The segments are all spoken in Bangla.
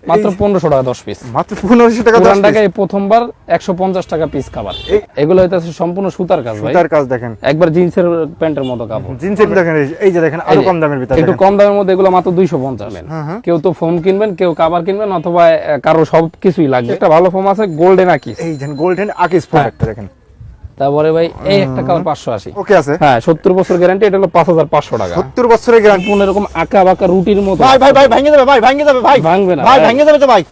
মাত্র 1500 টাকা 10 পিস, মাত্র 1500 টাকা 10 পুরান পিস। টাকায় প্রথমবার 150 টাকা পিস কভার। এগুলো হইতাছে সম্পূর্ণ সুতার কাজ ভাই, সুতার কাজ দেখেন, একবার জিন্সের প্যান্টের মতো কাপড়। জিন্সের দেখেন, এই যে দেখেন আরো কম দামের ভিতরে, একটু কম দামের মধ্যে এগুলো মাত্র 250। কেউ তো ফোম কিনবেন, কেউ কভার কিনবেন, অথবা কারো সবকিছুই লাগবে। একটা ভালো ফোম আছে গোল্ডেন আকিস, এই যে গোল্ডেন আকিস প্রোডাক্ট দেখেন। তারপরে ভাই এই একটা কভার 580, ওকে আছে, হ্যাঁ 70 বছর গ্যারান্টি, এটা হলো 5500 টাকা। 70 বছরের গ্যারান্টি। সম্পূর্ণ এরকম আঁকা বাঁকা রুটির মতো। ভাই ভাই ভাই ভাঙে যাবে, ভাই ভাঙে যাবে, ভাই ভাঙবে না ভাই, ভাঙে যাবে তো ভাই।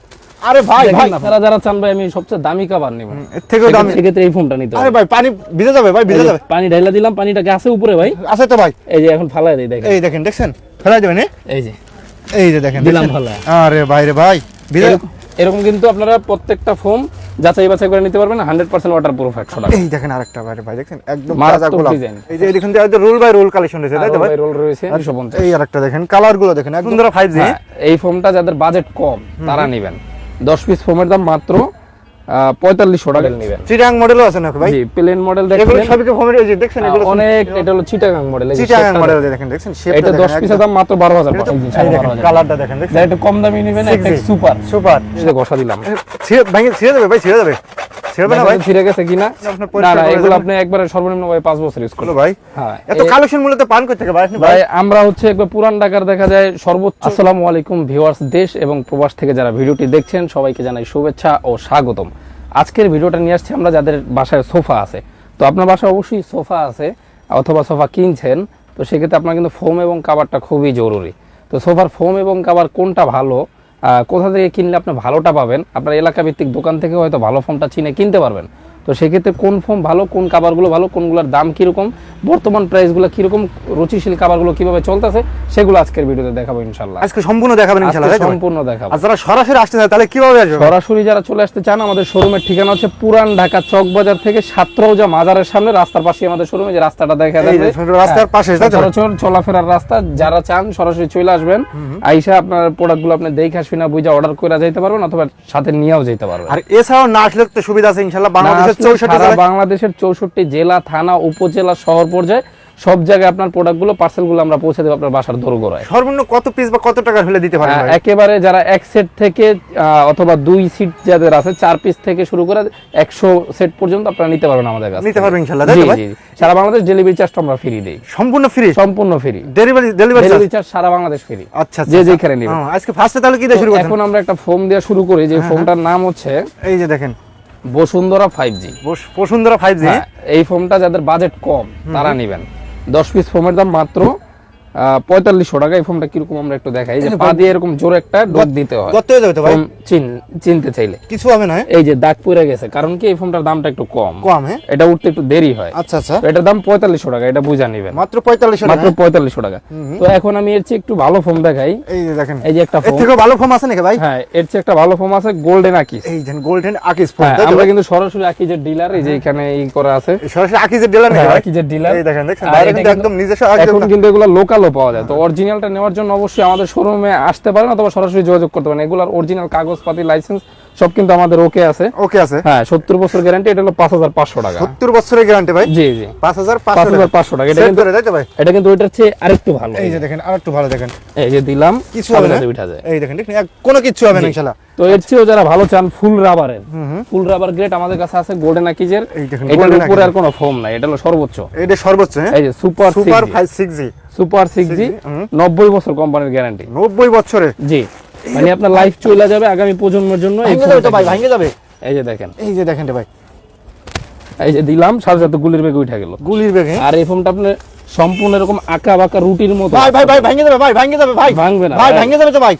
আরে ভাই ভাই, আপনারা যারা চান ভাই আমি সবচেয়ে দামি কভার নিব, এর থেকেও দামি, সেক্ষেত্রে এই ফোনটা নিতে আরে হবে। ভাই পানি ভিজে যাবে, ভাই ভিজে যাবে। পানি ঢাইলা দিলাম, পানিটা গাছে উপরে ভাই আছে তো ভাই, এই যে এখন ফালাই দেই, দেখেন এই দেখেন, দেখছেন ফেলাই দেবেন, এই যে এই যে দেখেন দিলাম দেখছেন? ফালায়। আরে ভাই রে ভাই, ভিজে। এরকম কিন্তু আপনারা প্রত্যেকটা ফোম যাচাই বাছাই করে নিতে পারবেন, 100% ওয়াটারপ্রুফ 100 টাকা। এই দেখেন আরেকটা ভাই ভাই, দেখছেন একদম মারাত্মক তাজা গোলাপ। ডিজাইন। এই যে এখান থেকে রোল বাই রোল কালেকশন রয়েছে, তাই তো ভাই? রোল রয়েছে 250। এই আরেকটা দেখেন, কালার গুলো দেখেন একদম সুন্দর 5G। হ্যাঁ, এই ফোমটা যাদের বাজেট কম তারা নেবেন, 10 পিস ফোমের দাম মাত্র 4500 টাকা নেবেন। চিটাং মডেলও আছে নাকি ভাই? জি, প্লেন মডেল এগুলো দেখেন সবই কি ফোমের, এই যে দেখছেন এগুলো অনেক, এটা হলো চিটাগাং মডেল, এই যে চিটাং শেপটা মডেল দেখেন। দেখেন, দেখছেন এটা 10 পিসের দাম মাত্র 12500 এই দেখেন কালারটা দেখেন, দেখছেন যারা একটু কম দামি নেবেন একটা সুপার সুপার। এই যে ঘষা দিলাম, ছিঁড়ে ভাঙে ছিঁড়ে যাবে ভাই, ছিঁড়ে যাবে, ছিঁড়বে না ভাই? ছিঁড়ে গেছে কিনা আপনার না পরিষ্কার না, করে এগুলো দেবেন। আপনি একবারে সর্বনিম্ন ভাই 5 বছর ইউজ করুন ভাই হ্যাঁ। এত কালেকশন মূলত পান করতে থেকে ভাই আপনি ভাই? ভাই আমরা হচ্ছে একবার পুরান ঢাকার দেখা যায় সর্বোচ্চ। আসসালামু আলাইকুম ভিউয়ার্স, দেশ এবং প্রবাস থেকে যারা ভিডিওটি দেখছেন সবাইকে জানাই শুভেচ্ছা ও স্বাগতম। আজকের ভিডিওটা নিয়ে আসছি আমরা যাদের বাসায় সোফা আছে, তো আপনার বাসায় অবশ্যই সোফা আছে অথবা সোফা কিনছেন, তো সেক্ষেত্রে আপনার কিন্তু ফোম এবং কাভারটা খুবই জরুরি। তো সোফার ফোম এবং কাভার কোনটা ভালো, কোথা থেকে কিনলে আপনি ভালোটা পাবেন, আপনার এলাকা ভিত্তিক দোকান থেকে হয়তো ভালো ফোমটা চিনে কিনতে পারবেন। তো সেক্ষেত্রে কোন ফোম ভালো, কোন কাভারগুলো ভালো, কোনগুলোর দাম কীরকম, বর্তমান প্রাইসগুলো কীরকম, রুচিশীল কাভারগুলো কীভাবে চলতেছে, সেগুলো আজকের ভিডিওতে দেখাবো ইনশাল্লাহ। আজকে সম্পূর্ণ দেখাবেন ইনশাআল্লাহ, তাই তো? সম্পূর্ণ দেখাবো। আর যারা সরাসরি আসতে চায় তাহলে কিভাবে আসবে? সরাসরি যারা চলে আসতে চান, আমাদের শোরুমের ঠিকানা হচ্ছে পুরান ঢাকা চক বাজার থেকে সাতরৌজা মাজারের সামনে, রাস্তার পাশে আমাদের শোরুমে, যে রাস্তাটা দেখা এই যাবে যে রাস্তার পাশে, তাই তো? সচরাচর চলাফেরার রাস্তা। যারা চান সরাসরি চলে আসবেন, আইসা আপনার প্রোডাক্টগুলো আপনি দেখে শুনে বুঝা অর্ডার করে যাইতে পারবেন, অথবা সাথে নিয়েও যেতে পারবেন। আর এছাড়াও না আসলে তো সুবিধা আছে ইনশাআল্লাহ, বাংলাদেশের 64 জেলায়, বাংলাদেশের 64 জেলা, থানা, উপজেলা, শহর পর্যায়ে সব জায়গায় আপনার প্রোডাক্টগুলো, পার্সেলগুলো আমরা পৌঁছে দেব আপনার বাসার দোরগোড়ায়। সর্বনিম্ন কত পিস বা কত টাকা হলে দিতে পারবেন ভাই? একেবারে যারা এক সেট থেকে অথবা 2 সিট যাদের আছে, 4 পিস থেকে শুরু করে 100 সেট পর্যন্ত আপনারা নিতে পারবেন আমাদের কাছে। নিতে পারবেন ইনশাআল্লাহ, তাই তো ভাই? জি, সারা বাংলাদেশ ডেলিভারি চার্জটা আমরা ফ্রি দেই, সম্পূর্ণ ফ্রি, সম্পূর্ণ ফ্রি ডেলিভারি চার্জ সারা বাংলাদেশ ফ্রি। আচ্ছা যে যেখানে নেবেন। আজকে ফার্স্টে তাহলে কি দিয়ে শুরু করছেন? এখন আমরা একটা ফোম দিয়ে শুরু করি, যে ফোমটার নাম হচ্ছে এই যে দেখেন বসুন্ধরা 5G। বসুন্ধরা 5G। এই ফোমটা যাদের বাজেট কম তারা নেবেন, 10 পিস ফোমের দাম মাত্র 4500 টাকা। এই ফোমটা কিরকম আমরা একটু দেখাই, যে পা দিয়ে এরকম জোরে একটা ডোক দিতে হয়, কত হয়ে যাবে তো ভাই? ফোম চিনতে চাইলে কিছু হবে না, এই যে দাগ পড়ে গেছে, কারণ কি এই ফোমটার দামটা একটু কম, কম হ্যাঁ, এটা উঠতে একটু দেরি হয়। আচ্ছা আচ্ছা, তো এটার দাম 4500 টাকা, এটা বুঝা নেবেন মাত্র 4500 মাত্র টাকা। 4500 টাকা। তো এখন আমি এর চেয়ে একটু ভালো ফোম দেখাই, এই যে দেখেন, এই যে একটা এর ফোম, থেকে ভালো ফোম আছে নাকি ভাই? হ্যাঁ এর চেয়ে একটা ভালো ফোম আছে, গোল্ডেন আকিস। এই যে গোল্ডেন আকিস ফোম, হ্যাঁ, তাই তো আমরা ভাই? কিন্তু সরাসরি আকিজের ডিলার, এই যে এখানে এই করা আছে সরাসরি আকিজের ডিলার নাকি ভাই? আকিজের ডিলার। এই দেখেন, দেখছেন আর বাইরে এটা কিন্তু একদম নিজস্ব এখন কিন্তু এগুলো লোকালও পাওয়া যায়। তো অরিজিনালটা নেওয়ার জন্য অবশ্যই আমাদের শোরুমে আসতে পারেন, অথবা সরাসরি যোগাযোগ করতে পারেন। এগুলোর অরিজিনাল কাগজপাতি, লাইসেন্স সব কিন্তু আমাদের ওকে আছে। ওকে আছে, হ্যাঁ 70 বছর গ্যারান্টি, এটা হলো 5500 টাকা। 70 বছরের গ্যারান্টি ভাই? জি জি, 5500 টাকা। এটা সেট কিন্তু করে, তাই তো ভাই? এটা কিন্তু ওইটার চেয়ে আরেকটু ভালো। এই যে দেখেন আরেকটু ভালো, দেখেন এই যে দিলাম, কিছু হবে না, উঠা যায়। এই দেখেন দেখেন কোনো কিছু হবে না ইনশাআল্লাহ। তো এর চেয়েও যারা ভালো চান ফুল রাবারের, ফুল রাবার গ্রেড আমাদের কাছে আছে গোল্ডেন আকিজের। এই দেখেন এটার golden উপরে আর Akiz। কোনো ফোম নাই, এটা হলো সর্বোচ্চ। এটা সর্বোচ্চ হ্যাঁ, এই যে সুপার 6G, সুপার 6G, 90 বছর কোম্পানির গ্যারান্টি। 90 বছরে জি, মানে আপনার লাইফ চলে যাবে আগামী প্রজন্মের জন্য। এই ভাঙে যাবে তো ভাই, ভাঙে যাবে। এই যে দেখেন, এই যে দেখেন রে ভাই, এই যে দিলাম, সাথে সাথে গুলির বেগে উঠে গেল। গুলির বেগে। আর এই ফোনটা আপনি সম্পূর্ণ এরকম আঁকা বাঁকা রুটির মতো। ভাই ভাই ভাই ভাঙে যাবে, ভাই ভাঙে যাবে, ভাই ভাঙবে না ভাই, ভাঙে যাবে তো ভাই।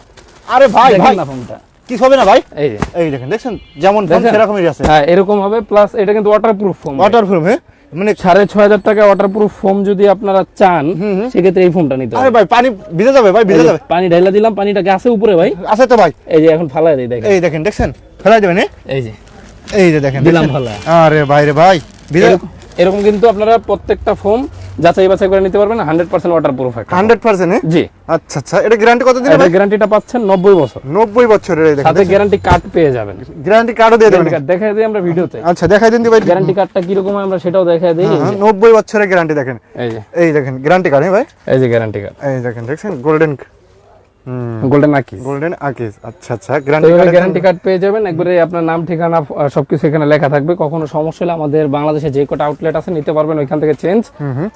আরে ভাই ভাই, না ফোনটা কিছু হবে না ভাই। এই যে এই দেখেন, দেখছেন যেমন ফোন দেখেন? সেরকমই আছে, হ্যাঁ এরকম হবে। প্লাস এটা কিন্তু ওয়াটারপ্রুফ ফোম, ওয়াটারপ্রুফ হ্যাঁ, মানে 6500 টাকা ওয়াটারপ্রুফ ফোম যদি আপনারা চান, সেক্ষেত্রে এই ফোমটা নিতে আরে হবে। ভাই পানি ভিজে যাবে, ভাই ভিজে যাবে। পানি ঢাইলা দিলাম, পানিটা গাছে উপরে ভাই আছে তো ভাই? এই যে এখন ফালাই দেই, দেখেন এই দেখেন, দেখছেন ফেলাই দেবেন এই যে এই যে দেখেন দিলাম দেখছেন? ফালায়। আরে ভাই রে ভাই, ভিজে এরকম কিন্তু আপনারা প্রত্যেকটা ফোম যাচাই বাছাই করে নিতে পারবেন, 100% ওয়াটারপ্রুফ। 100% হ্যাঁ? জি। আচ্ছা আচ্ছা, এটা গ্যারান্টি কত দিন এর ভাই? গ্যারান্টিটা পাচ্ছেন 90 বছর, 90 বছরের। এই দেখেন, সাথে গ্যারান্টি কার্ড পেয়ে যাবেন। গ্যারান্টি কার্ডও দিয়ে দেবেন? গ্যারান্টি কার্ড দেখাই দিই আমরা ভিডিওতে। আচ্ছা দেখাই দিন দি ভাই, গ্যারান্টি কার্ডটা কি রকম আমরা সেটাও দেখাই দিই। 90 বছরের গ্যারান্টি দেখেন, এই যে এই দেখেন গ্যারান্টি কার্ড হ্যাঁ ভাই? এই যে গ্যারান্টি কার্ড। এই দেখেন, দেখছেন গোল্ডেন গোল্ডেন আকিস। গোল্ডেন আকিস, আচ্ছা আচ্ছা। গ্যারান্টি কার্ড পেয়ে যাবেন, একবারে আপনার নাম ঠিকানা সবকিছু এখানে লেখা থাকবে। কখনো সমস্যা হলে আমাদের বাংলাদেশে যে কটা আউটলেট আছে নিতে পারবেন ওইখান থেকে চেঞ্জ,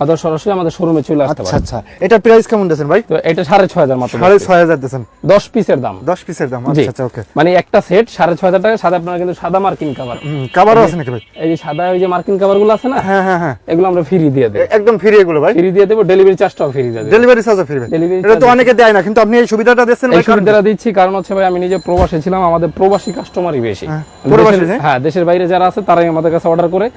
অথবা সরাসরি আমাদের শোরুমে চলে আসতে আচ্ছা পারেন। আচ্ছা, এটার প্রাইস কেমন দিয়েছেন ভাই? তো এটা 6,500 মাত্র, 6,500 দিয়েছেন, 10 পিসের দাম। 10 পিসের দাম, আচ্ছা আচ্ছা, ওকে। মানে একটা সেট 6,500 টাকা। সাথে আপনারা কিন্তু সাদা মার্কিং কভার, কভারও আছে নাকি ভাই? এই যে সাদা ওই যে মার্কিং কভার গুলো আছে না, হ্যাঁ হ্যাঁ হ্যাঁ, এগুলো আমরা ফ্রি দিয়ে দেব, একদম ফ্রি এগুলো ভাই। ফ্রি দিয়ে দেব, ডেলিভারি চার্জটাও ফ্রি দিয়ে দেব। ডেলিভারি চার্জও ফ্রি ভাই? এটা তো অনেকে দেয় না, কিন্তু আপনি এই সুবিধাটা দিচ্ছেন ভাই। এই সুবিধাটা দিচ্ছি কারণ হচ্ছে ভাই আমি নিজে প্রবাসী ছিলাম, আমাদের প্রবাসী কাস্টমারই বেশি। হ্যাঁ, দেশের বাইরে যারা আছে তারাই আমাদের কাছে অর্ডার করে।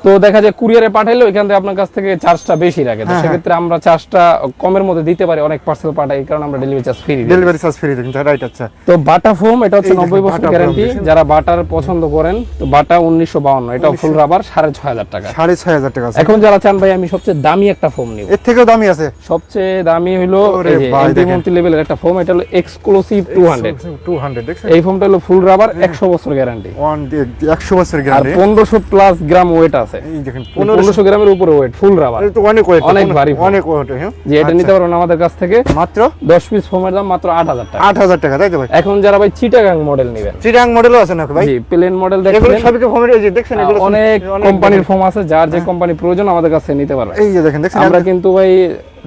তো দেখা যায় কুরিয়ারে পাঠাইলে ওইখান থেকে আপনার কাছ থেকে চার্জটা বেশি রাখে, তো সেক্ষেত্রে আমরা চার্জটা কমের মধ্যে দিতে পারি, অনেক পার্সেল পাঠাই, এই কারণে আমরা ডেলিভারি চার্জ ফ্রি দিই। ডেলিভারি চার্জ ফ্রি দিন, রাইট, আচ্ছা। তো বাটা ফোম এটা হচ্ছে 90 বছর গ্যারান্টি, যারা বাটার পছন্দ করেন। তো বাটা 1952, এটা ফুল রাবার, 6,500 টাকা। 6,500 টাকা। এখন যারা চান ভাই আমি সবচেয়ে দামি একটা ফোম নিব, এর থেকেও দামি আছে? সবচেয়ে দামি হলো এই যে এন্টিমন্টি লেভেলের একটা ফোম, এটা হলো এক্সক্লুসিভ 200 দেখছেন। এই ফোমটা হলো ফুল রাবার, 100 বছর গ্যারান্টি, 100 বছর আর গ্যারান্টি, 1500 প্লাস গ্রাম ওয়েট আছে। এই দেখেন 1500 গ্রামের উপরে ওয়েট, ফুল রাবার, এটা তো অনেক ওয়েট, অনেক ভারী, অনেক ওয়েট। হ্যাঁ, যে এটা নিতে পারবেন আমাদের কাছ থেকে মাত্র 10 পিস ফোমের দাম মাত্র 8,000 টাকা। 8,000 টাকা, তাই তো ভাই? এখন যারা ভাই চিটাগাং মডেল নেবেন, চিটাং মডেলও আছে নাকি ভাই? জি, প্লেন মডেল এগুলো দেখবেন, সবই তো ফোমের, এই যে দেখছেন এগুলো অনেক কোম্পানির ফোম আছে, যার যে কোম্পানি প্রয়োজন আমাদের কাছে নিতে পারবেন। এই যে দেখেন, দেখছেন আমরা কিন্তু ভাই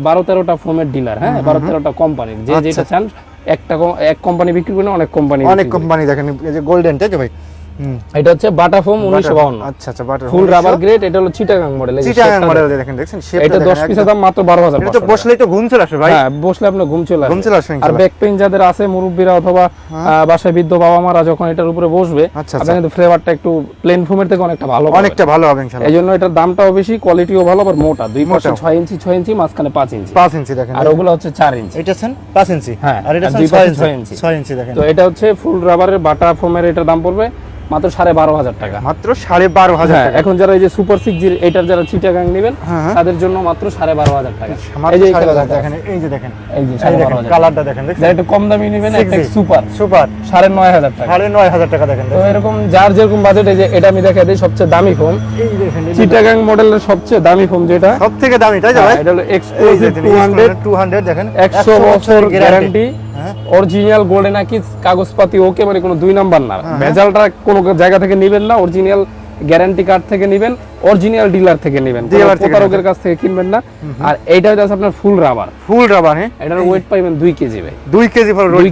12-13টা ফোমের ডিলার, হ্যাঁ, 12-13টা কোম্পানির, যে যেটা চান এক কোম্পানি বিক্রি করে অনেক কোম্পানি, অনেক কোম্পানি দেখেন। এই যে গোল্ডেন, তাই তো ভাই? এটা হচ্ছে বাটা ফোম 1952, আচ্ছা আচ্ছা, বাটার ফুল রাবার গ্রেড। এটা হলো চিটাগাং মডেল, চিটাং মডেল দেখেন, দেখছেন শেপটা। এটা 10 পিসের দাম মাত্র 12,500 এটা তো বসলেই তো ঘুম চলে আসে ভাই। হ্যাঁ, বসলে আপনি ঘুম চলে আসবে, ঘুম চলে আসে। আর ব্যাক পেইন যাদের আছে, মুরব্বিরা অথবা বাসায় বৃদ্ধ বাবা মারা যখন এটার উপরে বসবে, আপনি কিন্তু ফ্লেভারটা একটু প্লেন ফোমের থেকে অনেকটা ভালো পাবেন, অনেকটা ভালো হবে ইনশাআল্লাহ। এইজন্য এটার দামটাও বেশি, কোয়ালিটিও ভালো, আর মোটা, 2 পাশে 6 ইঞ্চি 6 ইঞ্চি, মাঝখানে 5 ইঞ্চি 5 ইঞ্চি দেখেন। আর ওগুলো হচ্ছে 4 ইঞ্চি। এটা আছেন 5 ইঞ্চি, হ্যাঁ, আর এটা আছেন 6 ইঞ্চি 6 ইঞ্চি দেখেন। তো এটা হচ্ছে ফুল রাবারের বাটা ফোমের, এটার দাম পড়বে মাত্র 12,500 টাকা, মাত্র 12,500 টাকা। এখন যারা এই যে সুপার 6G এটার যারা চিটাগাং নেবেন তাদের জন্য মাত্র 12,500 টাকা। এই যে দেখেন, এই যে দেখেন, এই যে 12,500 কালারটা দেখেন, দেখেন। যারা একটু কম দামি নেবেন, একটা সুপার সুপার 9,500 টাকা, 9,500 টাকা দেখেন। তো এরকম যার যেরকম বাজেট, এই যে এটা আমি দেখাই দিই সবচেয়ে দামি ফোন, এই দেখেন চিটাগাং মডেলের সবচেয়ে দামি ফোন, যেটা সবথেকে দামি, তাই তো ভাই? এটা হলো এক্সক্লুসিভ 200 দেখেন, 100 বছর গ্যারান্টি, অরিজিনাল গোল্ডেন আকিস, কাগজপাতি ওকে, মানে কোনো 2 নাম্বার না, ভেজালটা কোনো জায়গা থেকে নেবেন না, অরিজিনাল গ্যারান্টি কার্ড থেকে নেবেন, অরিজিনাল ডিলার থেকে নেবেন, প্রতারকের কাছ থেকে কিনবেন না। আর এইটা হচ্ছে আপনার ফুল রাবার, ফুল রাবার। হ্যাঁ, এটার ওয়েট পাবেন 2 কেজি ভাই, 2 কেজি ফল রোড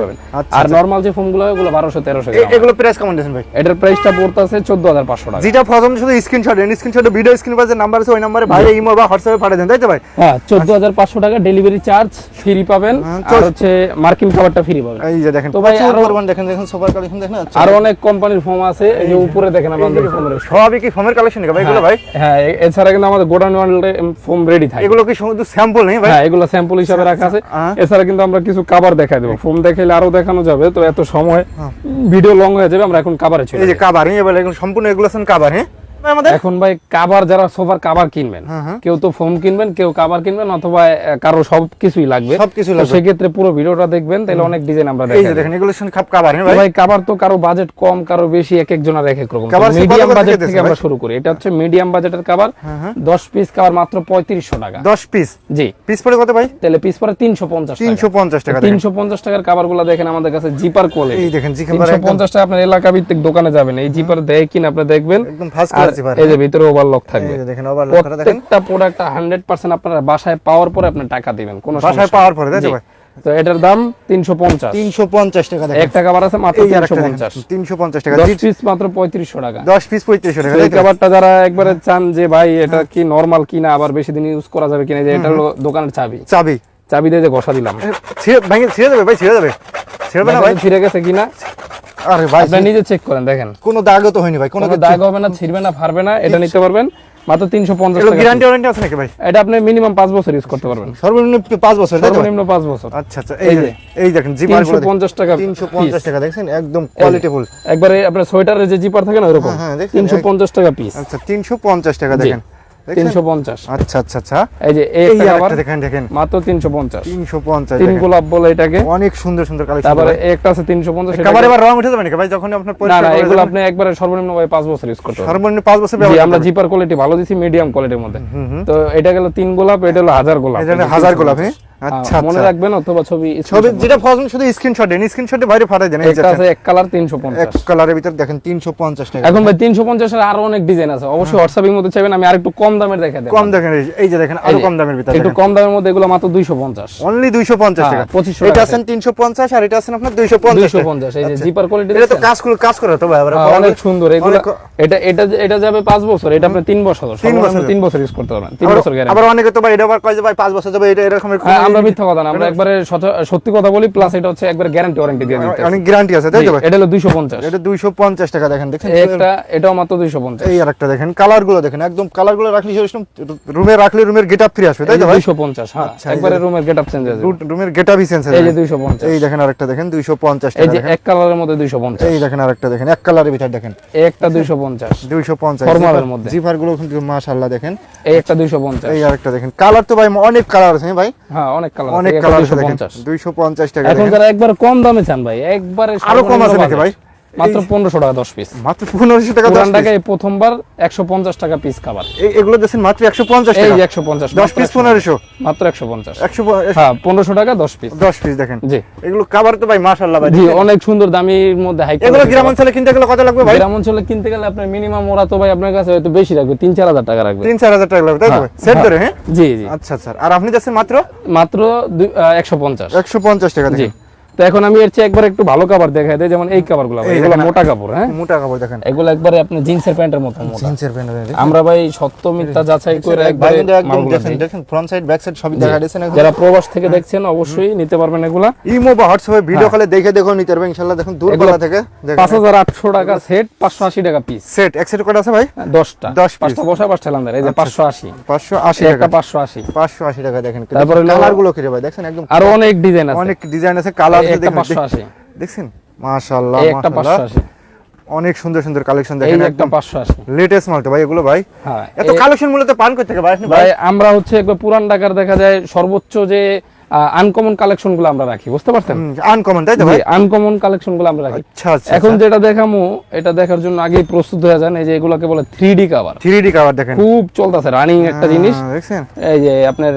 পাবেন। আর নরমাল যে ফোনগুলো হয় ওগুলো 1200-1300 গ্রাম। এগুলো প্রাইস কেমন দিয়েছেন ভাই? এটার প্রাইসটা পড়তেছে 14,500 টাকা। যেটা প্রথম শুধু স্ক্রিনশট ভিডিও স্ক্রিন পাশে নাম্বার আছে, ওই নম্বরে ভাই ইমো বা হোয়াটসঅ্যাপে পাঠিয়ে দেন, তাই তো ভাই? হ্যাঁ, 14,500 টাকা ডেলিভারি চার্জ ফ্রি পাবেন, আর হচ্ছে মার্কিং কভারটা ফ্রি পাবেন। এই যে দেখেন, তো ভাই আরো দেখেন, দেখেন সুপার কালেকশন দেখেন, আর অনেক কোম্পানির ফোম আছে, এই যে উপরে দেখেন আমাদের ফোমের, সবই কি ফোমের কালেকশন নাকি ভাই এগুলো ভাই? হ্যাঁ, এছাড়া কিন্তু আমাদের গোডাউন ফোম রেডি থাকে। এগুলো কি শুধু স্যাম্পল নেই ভাই? হ্যাঁ, এগুলো স্যাম্পল হিসাবে রাখা আছে। এছাড়া কিন্তু আমরা কিছু কভার দেখাই দেব, ফোম দেখাইলে আরো দেখানো যাবে, তো এত সময় ভিডিও লং হয়ে যাবে, আমরা এখন কভারে চলে এই যে কভার, এই বলে এখন সম্পূর্ণ এগুলো আছেন কভার। হ্যাঁ, এখন ভাই কভার, যারা সোফার কভার কিনবেন, কেউ তো ফোম কিনবেন, কেউ কভার কিনবেন, অথবা কারো সবকিছুই লাগবে, সেক্ষেত্রে পুরো ভিডিওটা দেখবেন, তাহলে অনেক ডিজাইন আমরা দেখাই। এই যে দেখেন, এগুলো সব কভার। হ্যাঁ ভাই, কভার তো কারো বাজেট কম, কারো বেশি, এক একজনের এক এক রকম। মিডিয়াম বাজেট থেকে আমরা শুরু করি, এটা হচ্ছে মিডিয়াম বাজেটের কভার, 10 পিস কভার মাত্র 3500 টাকা। 10 পিস? জি। পিস পড়ে কত ভাই? তাহলে পিস পড়ে 350 টাকা। 350 টাকা। 350 টাকার কভারগুলো দেখেন আমাদের কাছে জিপার কোয়ালিটি। এই দেখেন জিপার, 350 টাকা আপনার এলাকা ভিত্তিক দোকানে যাবেন, এই জিপার দেয় কিনা আপনি দেখবেন, একদম ফার্স্ট ক্লাস জিপার। এই যে ভিতরে ওভারলক থাকবে, এই যে দেখেন ওভারলকটা দেখেন। প্রত্যেকটা প্রোডাক্ট 100% আপনারা বাসায় পাওয়ার পরে আপনি টাকা দিবেন, কোনো সমস্যা বাসায় পাওয়ার পরে, তাই তো ভাই? তো এটার দাম 350 টাকা দেখেন। একটা কভার আছে মাত্র 350 টাকা। 10 পিস মাত্র 3500 টাকা। 10 পিস 3500 টাকা। এই কভারটা যারা একবারে চান যে ভাই এটা কি নরমাল কিনা, আবার বেশি দিন ইউজ করা যাবে কিনা, যে এটা হলো দোকানের চাবি দিয়ে যে ঘষা দিলাম, ছিঁড়ে যাবে ভাই, ছিঁড়ে যাবে? ছিঁড়বে না ভাই? ছিঁড়ে গেছে কিনা আরে ভাই আপনি নিজে চেক করেন, দেখেন কোনো দাগও তো হয়নি ভাই, কোনো দাগ হবে না, ছিঁড়বে না, ফাড়বে না, এটা নিতে পারবেন মাত্র 350 টাকা। গ্যারান্টি ওয়ারেন্টি আছে নাকি ভাই? এটা আপনি মিনিমাম 5 বছর ইউজ করতে পারবেন, সর্বনিম্ন 5 বছর, তাই তো? সর্বনিম্ন 5 বছর। আচ্ছা আচ্ছা, এই দেখেন জিপার 350 টাকা, 350 টাকা দেখেন, একদম কোয়ালিটিফুল। একবারে আপনার সোয়েটারের যে জিপার থাকে না ওরকম, 350 টাকা পিস। আচ্ছা, 350 টাকা দেখেন, 350। আচ্ছা আচ্ছা আচ্ছা, এই যে এই একটা দেখেন, দেখেন মাত্র 350। 350 তিন গোলাপ বলে এটাকে, অনেক সুন্দর সুন্দর কালেকশন। তারপরে একটা আছে 350। কভার এবার রং উঠে যাবে নাকি ভাই যখন আপনার না না, এগুলো আপনি একবারে সর্বনিম্ন ভাই 5 বছর ইউজ করতে পারবেন, সর্বনিম্ন 5 বছর জি। আমরা জিপার কোয়ালিটি ভালো দিছি, মিডিয়াম কোয়ালিটির মধ্যে। তো এটা গেল 3 গোলাপ, এটা হলো 1000 গোলাপ, এটা 1000 গোলাপ। হ্যাঁ, আচ্ছা মনে রাখবেন অথবা ছবি ছবি যেটা পছন্দ শুধু স্ক্রিনশট দেন, স্ক্রিনশটে বাইরে পাঠাই দেন। এই একটা আছে এক কালার 350, এক কালারের ভিতর দেখেন 350 টাকা। এখন ভাই 350 এর আরো অনেক ডিজাইন আছে, অবশ্যই হোয়াটসঅ্যাপের মধ্যে চাইবেন, আমি আরেকটু কম দামের দেখাই দেব। কম দেখেন, এই যে দেখেন আরো কম দামের ভিতর একটু কম দামের মধ্যে এগুলো মাত্র 250, অনলি 250 টাকা। 2500 এটা টাকা আছেন 350 আর এটা আছেন আপনার 250 টাকা। 250 এই যে জিপার কোয়ালিটি এটা তো কাজ করে তো ভাই, আবার অনেক সুন্দর এগুলো। এটা যাবে 5 বছর, এটা আপনি 3 বছর, সর্বনিম্ন 3 বছর ইউজ করতে পারবেন, 3 বছর গ্যারান্টি। আবার অনেকে তো ভাই এটা আবার কয় যে ভাই 5 বছর যাবে, এটা এরকম আমরা মিথ্যা কথা না, আমরা একবারে সত্যি কথা বলি, প্লাস এটা হচ্ছে একবারে গ্যারান্টি ওয়ারেন্টি দিয়ে দিতে। অনেক গ্যারান্টি আছে তাই তো ভাই? এটা হলো 250, এটা 250 টাকা দেখেন। দেখেন একটা এটাও মাত্র 250। এই আরেকটা দেখেন, কালারগুলো দেখেন, একদম কালারগুলো রাখলে রুমে রাখলে রুমের গেটআপ ফ্রি আসবে তাই তো ভাই? 250, হ্যাঁ একবারে রুমের গেটআপ চেঞ্জ হয়ে যাবে, রুমের গেটআপই চেঞ্জ হয়ে এই যাবে। যে 250। এই দেখেন আরেকটা দেখেন 250 এই টাকা যে দেখেন। এক কালারের মধ্যে 250। এই দেখেন আরেকটা দেখেন, এক কালারের ভিতর দেখেন, এই একটা 250, 250 ফরমালের মধ্যে। জিপার গুলো কিন্তু মাশাআল্লাহ দেখেন। এই একটা 250। এই আরেকটা দেখেন, কালার তো ভাই অনেক কালার আছে ভাই, হ্যাঁ অনেক কালার, অনেক কালার আছে দেখেন। 250 টাকা এখন দেখেন। যারা একবার কম দামে চান ভাই, একবারে আরো কম আছে নাকি ভাই? মাত্র 1500 টাকা 10 পিস, মাত্র 1500 টাকা 10 পুরান পিস। টাকায় প্রথমবার 150 টাকা পিস খাবার। এগুলো দেখেন মাত্র 150 এই টাকা, যে 150, 10 পিস 1500, মাত্র 150। 100 হ্যাঁ 1500 টাকা 10 পিস। 10 পিস দেখেন। জি এগুলো কাভার তো ভাই মাশাআল্লাহ ভাই, জি অনেক সুন্দর, দামির মধ্যে হাই এগুলো গ্রাম অঞ্চলে কিনতে গেলে কত লাগবে ভাই? গ্রাম অঞ্চলে কিনতে গেলে আপনার মিনিমাম ওরা তো ভাই আপনার কাছে হয়তো বেশি রাখবে, 3-4000 টাকা রাখবে, 3-4000 টাকা লাগবে তাই তো ভাই? সেট ধরে হ্যাঁ? জি জি আচ্ছা স্যার, আর আপনি যাচ্ছেন মাত্র 150। 150 টাকা জি দেখেন। তো এখন আমি এর চেয়ে একবার একটু ভালো কাভার দেখাই দেই, যেমন এই কাভারগুলো ভাই, এই এগুলো দেখেন, মোটা কাপড়, হ্যাঁ মোটা কাপড় দেখেন, এগুলো একবারে আপনি জিন্সের প্যান্টের মতো মোটা। জিন্সের প্যান্ট দেখেন। আমরা ভাই সত্য মিথ্যা যাচাই করে ভাই একবারে কিন্তু একদম মালগুলো দেখেন, দিই। দেখেন ফ্রন্ট সাইড ব্যাক সাইড সবই দেখা দিয়েছেন। যারা প্রবাস থেকে দেখছেন অবশ্যই নিতে পারবেন এগুলা। ইমো বা হোয়াটসঅ্যাপে ভিডিও কলে দেখে নিতে পারবেন ইনশাআল্লাহ। দেখুন দূরপাল্লা থেকে দেখেন 5800 টাকা সেট, 580 টাকা পিস। সেট এক সেট কত আছে ভাই? 10টা 10 piece। 5টা বসা 5টা লান্দার, এই যে 580, 580 একটা টাকা, 580। 580 টাকা দেখেন। তারপরে কালার গুলো কি রে ভাই দেখেন, একদম আরো অনেক ডিজাইন আছে, অনেক ডিজাইন আছে, কালার এই একটা দেখেন, 580, দেখছেন মাশাআল্লাহ এই একটা মাশাআল্লাহ 580, অনেক সুন্দর সুন্দর কালেকশন এই দেখেন, যে একটা একদম 580। লেটেস্ট মাল তো ভাই এগুলো ভাই। হ্যাঁ এত কালেকশন মূলত পান করতে থেকে ভাই আপনি ভাই? ভাই আমরা হচ্ছে একবার পুরান ঢাকার দেখা যায় সর্বোচ্চ যে আনকমন কালেকশন গুলো আমরা রাখি, বুঝতে পারছেন? আনকমন তাই তো ভাই? আনকমন কালেকশন গুলো আমরা রাখি। আচ্ছা আচ্ছা, এখন যেটা দেখামু এটা দেখার জন্য আগেই প্রস্তুত হয়ে যান। এই যে এগুলোকে বলে 3D কভার, 3D কভার দেখেন, খুব চলতেছে রানিং একটা জিনিস। দেখছেন এই যে আপনার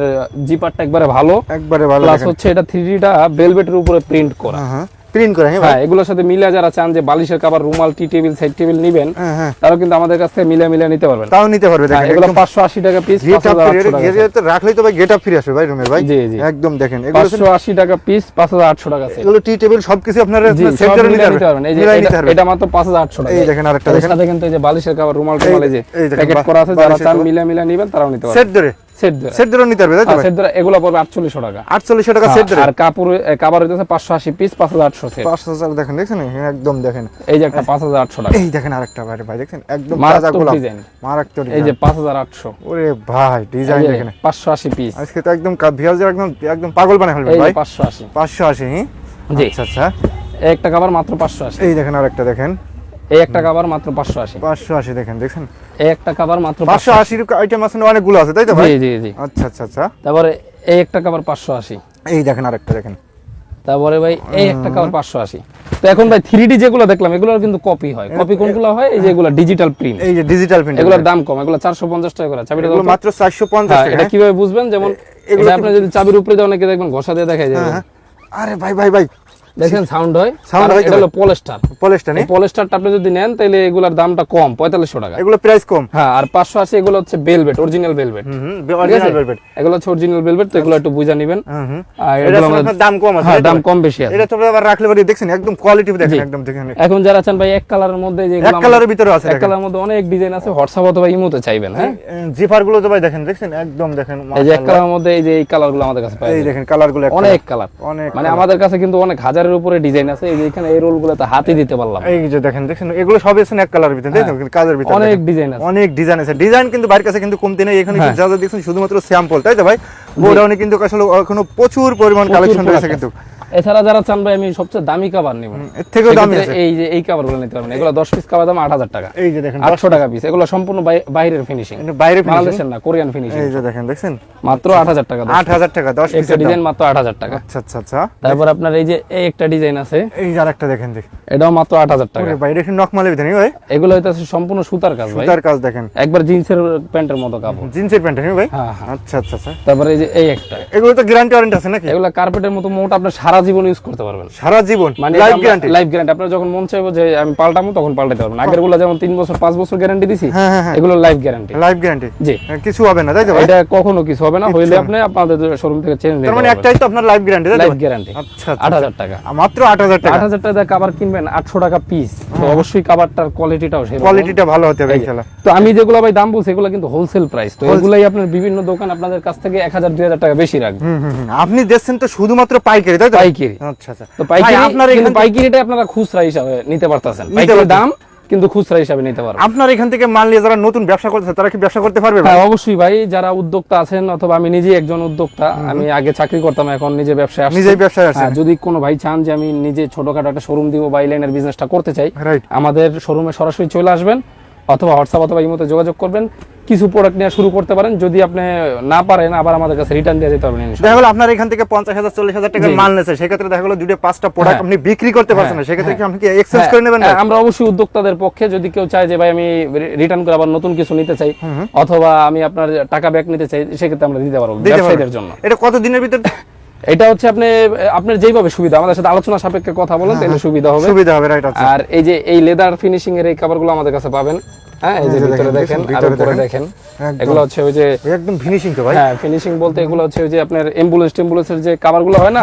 জিপারটা একবারে ভালো, একবারে ভালো প্লাস দেখেন। হচ্ছে এটা 3Dটা ভেলভেটের উপরে প্রিন্ট করা। হ্যাঁ প্রিন্ট করে হ্যাঁ ভাই? হ্যাঁ এগুলোর সাথে মিলা যারা চান যে বালিশের কভার, রুমাল, টি টেবিল, সাইড টেবিল নিবেন, হ্যাঁ তারাও কিন্তু আমাদের কাছ থেকে মিলা নিতে পারবেন। তাও নিতে পারবে হ্যাঁ, দেখেন। এগুলো 580 টাকা পিস, 5800 টাকা গেট আপ রাখলেই তো ভাই গেট আপ ফ্রি আসবে ভাই রুমের ভাই। জি জি একদম দেখেন এগুলো 580 টাকা পিস, 5800 টাকা সেট। এগুলো টি টেবিল সবকিছু আপনারা জি সেট সব করে মিলিয়ে নিতে নিতে পারবেন। এই যে মিলাই নিতে পারবেন। এটা মাত্র 5800 টাকা। এই দেখেন আরেকটা এর দেখেন, সাথে কিন্তু এই যে বালিশের কভার, রুমাল টুমাল, এই যে এই দেখেন, প্যাকেট করা আছে, যারা বালিশের চান cover। মিলা নিবেন তারাও নিতে পারবেন। সেট ধরে সেট ধরে নিতে পারবে তাই তো ভাই? সেট ধরে এগুলো পড়বে 4800 টাকা। 4800 টাকা সেট ধরে। আর কাপড় কভার হইতেছে 580 পিস, 5800 সেট। 5000 দেখেন, দেখছেন একদম দেখেন। এই যে একটা 5800 টাকা, এই দেখেন আরেকটা ভাই ভাই দেখছেন একদম তাজা মারাত্মক গোলাপ, ডিজাইন। মারাত্মক এই যে ডিজাইন। 5800, ওরে ভাই ডিজাইন এই যে দেখেন, 580 পিস, আজকে তো একদম ভিউয়ারদের একদম একদম পাগল বানায় ফেলবে এই যে ভাই। 580। 580 জি আচ্ছা আচ্ছা। এই একটা কভার মাত্র 580, এই দেখেন আরেকটা দেখেন, এই একটা কভার মাত্র 580, 580 দেখেন, দেখছেন এই একটা কভার মাত্র 580 আইটেম আছে, অনেকগুলো আছে তাই তো ভাই? জি জি জি। আচ্ছা আচ্ছা আচ্ছা। তারপরে এই একটা কভার 580, এই দেখেন আরেকটা দেখেন, তারপরে ভাই এই একটা কভার 580। তো এখন ভাই 3D যেগুলো দেখলাম এগুলোর কিন্তু কপি হয়। কপি কোনগুলো হয়? এই যে এগুলো ডিজিটাল প্রিন্ট, এই যে ডিজিটাল প্রিন্ট, এগুলোর দাম কম, এগুলো 450 টাকা করে। চাবিটা এগুলো দাও তো। মাত্র 450 হ্যাঁ, টাকা। এটা কিভাবে বুঝবেন? যেমন এগুলো এটা আপনি যদি চাবির উপরে দেন, অনেকে দেখবেন ঘষা দিয়ে দেখাই যায়, হ্যাঁ। আরে ভাই ভাই ভাই দেখেন সাউন্ড হয়, Sound আর হয় তো এটা হলো ভাই। পলিস্টার। পলিশটা নেই, এই পলিস্টারটা আপনি যদি নেন তাহলে এগুলোর দামটা কম, 4500 টাকা। এগুলো প্রাইস কম। হ্যাঁ, আর 580 এগুলো হচ্ছে velvet, original velvet. Original velvet, এগুলো হচ্ছে অরিজিনাল ভেলভেট, তো এগুলো একটু বুঝা নেবেন। আর এটা এগুলো আপনার দাম কম আছে। হ্যাঁ, তাই তো দাম ভাই? কম বেশি আছে। এটা তো আবার রাখলে পরে দেখছেন একদম কোয়ালিটি দেখেন, জি। একদম দেখেন। এখন যারা চান ভাই এক কালারের মধ্যে, যে এক কালারের ভিতরে আছে এক দেখেন, কালারের মধ্যে অনেক ডিজাইন আছে, হোয়াটসঅ্যাপ অথবা ইমোতে চাইবেন। হ্যাঁ, জিপার গুলো তো ভাই দেখেন, দেখছেন একদম দেখেন, এই যে এক কালারের মধ্যে এই যে এই কালারগুলো আমাদের কাছে পাওয়া এই যায়। দেখেন কালার গুলো অনেক কালার, অনেক মানে আমাদের কাছে কিন্তু অনেক হাজারের উপরে ডিজাইন আছে। এই যে এখানে এই রোলগুলোতে হাতে দিতে পারলাম, এই যে দেখেন, দেখেন এগুলো সব আছে এক কালারের ভিতরে, তাই তো? কিন্তু কাজের ভিতরে অনেক দেখেন, ডিজাইন আছে। অনেক ডিজাইন আছে। ডিজাইন কিন্তু বাইরের কাছে কিন্তু কমতে নেই, এখানে হ্যাঁ। যা যা দেখছেন শুধুমাত্র স্যাম্পল, তাই তো ভাই? গোডাউনে কিন্তু আসলে এখনো প্রচুর পরিমাণ কালেকশন রয়েছে কিন্তু। এছাড়া যারা চান ভাই আমি সবচেয়ে দামি কভার নিব, এর থেকেও দামি সেক্ষেত্রে আছে। এই যে এই কভারগুলো নিতে পারবেন। এগুলো 10 পিস কভার দাম 8000 টাকা, এই যে দেখেন 800 টাকা পিস। এগুলো সম্পূর্ণ বাইরের ফিনিশিং, এটা বাইরে finishing। বাংলাদেশের না, কোরিয়ান ফিনিশিং। এই যে দেখেন, দেখছেন মাত্র 8000 টাকা, 8000 টাকা 10 একটা পিসের ডিজাইন দাম। মাত্র 8000 টাকা। আচ্ছা আচ্ছা আচ্ছা, তারপর আপনার এই যে এই একটা ডিজাইন আছে, এই যে আরেকটা দেখেন, দেখেন এটাও মাত্র 8000 টাকা। ওরে ভাই, এটা কি নকমালের ভিতরে ভাই? এগুলো হইতাছে সম্পূর্ণ সুতার কাজ ভাই, সুতার কাজ দেখেন, একবার জিন্সের প্যান্টের মতো কাপড়। জিন্সের প্যান্ট নাকি ভাই? হ্যাঁ হ্যাঁ। আচ্ছা আচ্ছা আচ্ছা, তারপরে এই যে এই একটা, এগুলো তো গ্যারান্টি ওয়ারেন্টি আছে নাকি? এগুলো কার্পেটের মতো মোট আপনার সারা জীবন ইউজ করতে পারবেন, সারা জীবন মানে লাইফ গ্যারান্টি? Life guarantee. আপনার যখন মন চাইবো যে আমি পাল্টাবো তখন পাল্টাতে পারবেন। আগের গুলো যেমন 3 বছর 5 বছর গ্যারান্টি দিছি, হ্যাঁ হ্যাঁ হ্যাঁ, এগুলো লাইফ গ্যারান্টি। লাইফ গ্যারান্টি, জি, কিছু হবে না তাই তো ভাই? এটা কখনো কিছু হবে না, কিচ্ছু হইলে হবে আপনি আপনাদের শোরুম থেকে চেঞ্জ নিতে তার মানে পারবেন। একটাই তো আপনার লাইফ গ্যারান্টি তাই তো? Life guarantee. আচ্ছা আচ্ছা, 8000 টাকা, মাত্র 8000 টাকা। 8000 টাকা কভার কিনবেন 800 টাকা পিস, তো অবশ্যই কভারটার কোয়ালিটিটাও সেরকম। কোয়ালিটিটা ভালো হতে হবে ইনশাআল্লাহ। তো আমি যেগুলো ভাই দাম বলছি এগুলো কিন্তু হোলসেল প্রাইস, তো এগুলাই আপনার বিভিন্ন দোকান আপনাদের কাছ থেকে 1000-2000 টাকা বেশি রাখবে। আপনি দেখছেন তো শুধুমাত্র পাইকারি তাই তো? পাইকারি। আচ্ছা আচ্ছা, তো পাইকারি, আপনার কিন্তু এখান পাইকারিটা আপনারা খুচরা হিসাবে নিতে পারতেছেন, নিতে পাইকারি পারতেছেন। দাম কিন্তু খুচরা হিসাবে নিতে পারবেন। আপনার এখান থেকে মাল নিয়ে যারা নতুন ব্যবসা করতেছে তারা কি ব্যবসা করতে পারবে ভাই? হ্যাঁ অবশ্যই ভাই, যারা উদ্যোক্তা আছেন অথবা আমি নিজেই একজন উদ্যোক্তা, আমি আগে চাকরি করতাম, এখন নিজে ব্যবসায় আসছি। নিজেই ব্যবসায় আছেন? হ্যাঁ, যদি কোনো ভাই চান যে আমি নিজে ছোটখাটো একটা শোরুম দিব বা এই লাইনের বিজনেসটা করতে চাই, রাইট, আমাদের শোরুমে সরাসরি চলে আসবেন অথবা হোয়াটসঅ্যাপ অথবা ইমোতে যোগাযোগ করবেন। কিছু প্রোডাক্ট নিয়ে শুরু করতে পারেন, যদি আপনি না পারেন আবার আমাদের কাছে রিটার্ন দিয়ে যেতে পারবেন ইনশাআল্লাহ। দেখা গেলো আপনার এখান থেকে 50,000-40,000 টাকার জি। মাল নেছে, সেক্ষেত্রে দেখা গেলো 2-5টা প্রোডাক্ট হ্যাঁ। আপনি বিক্রি করতে পারছেন না, সেক্ষেত্রে কি আপনি কি এক্সচেঞ্জ করে নেবেন? হ্যাঁ, আমরা অবশ্যই উদ্যোক্তাদের পক্ষে, যদি কেউ চায় যে ভাই আমি রিটার্ন করে আবার নতুন কিছু নিতে চাই অথবা আমি আপনার টাকা ব্যাক নিতে চাই, সেক্ষেত্রে আমরা দিতে পারবো ব্যবসায়ীদের জন্য। এটা কত দিনের ভিতর এটা হচ্ছে আপনার যেইভাবে সুবিধা, আমাদের সাথে আলোচনা সাপেক্ষে কথা বলেন তাহলে সুবিধা হবে। সুবিধা হবে? রাইট, আচ্ছা। আর এই যে এই লেদার ফিনিশিং এর এই কভারগুলো আমাদের কাছে পাবেন। হ্যাঁ, এই যে ভিতরে দেখেন আর উপরে দেখেন, এগুলো হচ্ছে ওই যে একদম ফিনিশিং তো ভাই। হ্যাঁ ফিনিশিং বলতে এগুলো হচ্ছে ওই যে আপনার অ্যাম্বুলেন্সের যে কভারগুলো হয় না,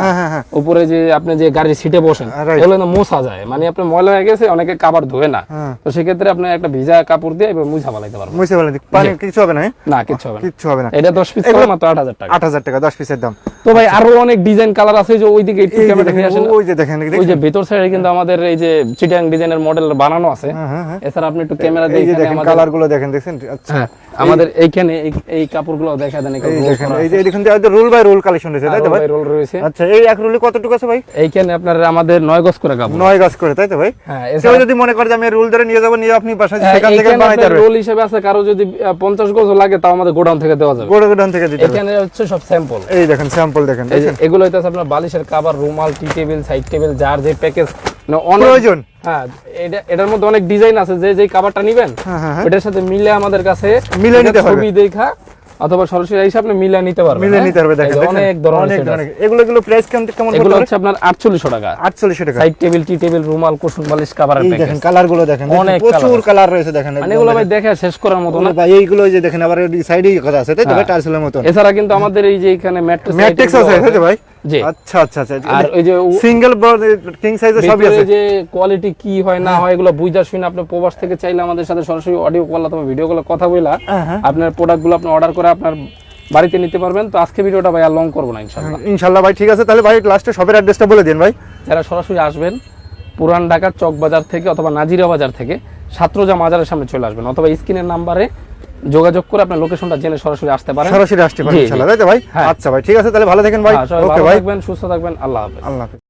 উপরে যে আপনি যে গাড়ির সিটে বসেন, এগুলো না মোছা যায়, মানে আপনার ময়লা হয়ে গেছে, অনেকে কভার ধোয় না, তো সেক্ষেত্রে আপনি একটা ভিজা কাপড় দিয়ে এবার মুছা ফেলাইতে পারবেন। মুছে ফেলে দিই, পানি কিছু হবে না? না কিছু হবে না, কিচ্ছু হবে না। এটা 10 পিস করে মাত্র 8000 টাকা। 8000 টাকা 10 পিসের দাম। তো ভাই আরো অনেক ডিজাইন কালার আছে, যে ওইদিকে একটু এই যে ক্যামেরা নিয়ে দেখেন, আসেন। ওই যে দেখেন, ওই যে ভেতর সাইডে কিন্তু আমাদের এই যে চিটাং ডিজাইনের মডেল বানানো আছে। এছাড়া আপনি একটু ক্যামেরা এই যে দিয়ে দেখেন কালার গুলো দেখেন, দেখছেন? আচ্ছা, আমাদের এইখানে এই কাপড়গুলো দেখা দেন, এই দেখেন, এই যে দেখেন রোল বাই রোল কালেকশন রয়েছে তাই তো ভাই? রোল রয়েছে। আচ্ছা, এই এক রোলে কতটুকু আছে ভাই? এইখানে আপনার আমাদের 9 গজ করে কাপড়, 9 গজ করে তাই তো ভাই? হ্যাঁ। কেউ যদি মনে করে যে আমি রোল ধরে নিয়ে যাব, নিয়ে আপনি বাসায় সেখান থেকে বানাইতে পারবেন। রোল হিসেবে আছে, কারো যদি 50 গজ লাগে তাও আমাদের গোডাউন থেকে দেওয়া যাবে, গোডাউন থেকে দিতে হবে। এখানে হচ্ছে সব স্যাম্পল। এই দেখেন স্যাম্পল দেখেন, দেখেন এগুলো হইতাছে আপনার বালিশের কভার, রুমাল, টি টেবিল, সাইড টেবিল, যার যে প্যাকেজ অনেক প্রয়োজন। হ্যাঁ, এটার মধ্যে অনেক ডিজাইন আছে, যে কভারটা নিবেন ওটার সাথে মিলে আমাদের কাছে মিলে নিতে হবে, ছবি দেখা অথবা সরাসরি এসে আপনি মিলে নিতে পারবেন। মিলে নিতে পারবে। দেখেন অনেক ধরনের সেট আছে। এগুলো প্রাইস কেমন? এগুলো হচ্ছে আপনার 4800 টাকা, 4800 টাকা। সাইড টেবিল, টি টেবিল, রুমাল, কুশন, বালিশ, কভারের এই প্যাকেজ। দেখেন কালার গুলো দেখেন, অনেক প্রচুর কালার রয়েছে দেখেন, মানে এগুলো ভাই দেখে শেষ করার মতো না ভাই। এইগুলো যে দেখেন আবার সাইডেই কথা আছে তাই তো ভাই, টার্সেলের মতো। এছাড়া কিন্তু আমাদের এই যে এখানে ম্যাট্রিক্স আছে তাই তো ভাই? জি। আচ্ছা আচ্ছা আচ্ছা। আর ওই যে সিঙ্গেল কিং সাইজের সবই আছে। যে কোয়ালিটি কি হয় না হয় এগুলো বুঝা শুনে আপনি প্রবাস থেকে চাইলে আমাদের সাথে সরাসরি অডিও কল অথবা ভিডিও কলে কথা বইলা আপনার প্রোডাক্টগুলো আপনি অর্ডার করে আপনার বাড়িতে নিতে পারবেন। তো আজকে ভিডিওটা ভাই আর লং করব না ইনশাআল্লাহ। ইনশাআল্লাহ ভাই, ঠিক আছে। তাহলে ভাই লাস্টে শপের অ্যাড্রেসটা বলে দিন ভাই। যারা সরাসরি আসবেন পুরান ঢাকা চক বাজার থেকে অথবা নাজিরা বাজার থেকে ছাত্রজা মাজারের সামনে চলে আসবেন, অথবা স্ক্রিনের নাম্বারে যোগাযোগ করে আপনার লোকেশনটা জেনে সরাসরি আসতে পারেন। সরাসরি আসতে পারেন ইনশাআল্লাহ, তাই তো ভাই? আচ্ছা ভাই, ঠিক আছে। তাহলে ভালো থাকেন ভাই। ওকে ভাই, থাকবেন, সুস্থ থাকবেন। আল্লাহ হাফেজ। আল্লাহ হাফেজ।